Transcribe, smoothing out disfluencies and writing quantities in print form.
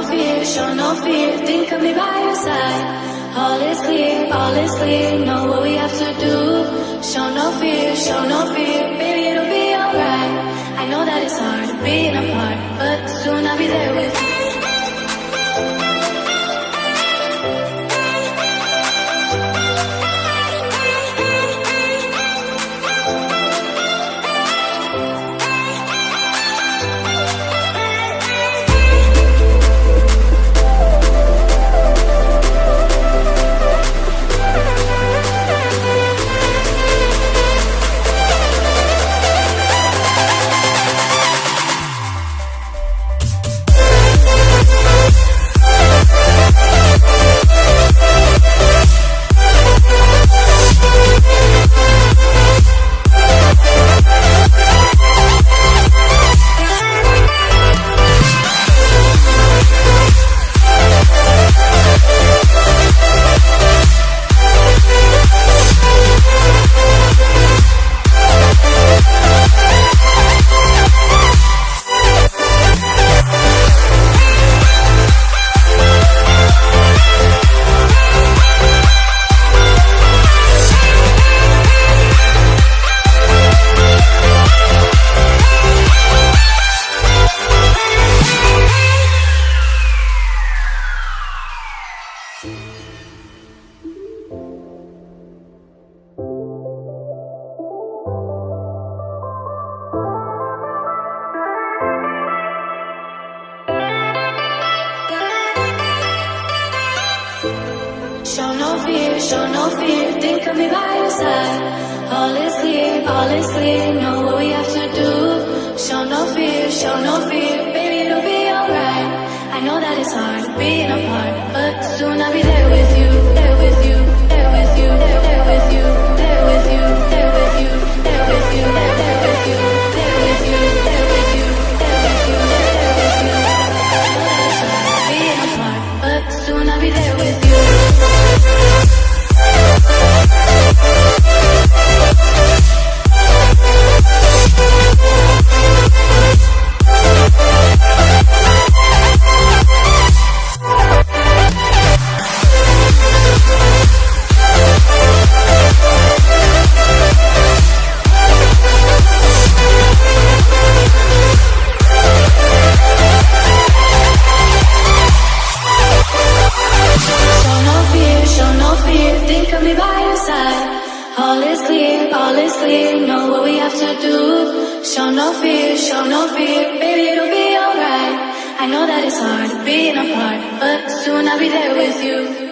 no fear, show no fear. Think of me by your side. All is clear, know what we have to do. Show no fear, baby, it'll be alright. I know that it's hard being apart, but soon I'll be there with you. Show no fear, think of me by your side. All is clear, know what we have to do. Show no fear, baby, it'll be alright. I know that it's hard being apart, but soon I'll be there with you, there with you, there with you, there with you, there with you, there with you, there with you, there with you, there with you, there with you, there with you, there with you. I know that it's hard being apart, but soon I'll be there with you. Show no fear, baby, it'll be alright. I know that it's hard being apart, but soon I'll be there with you.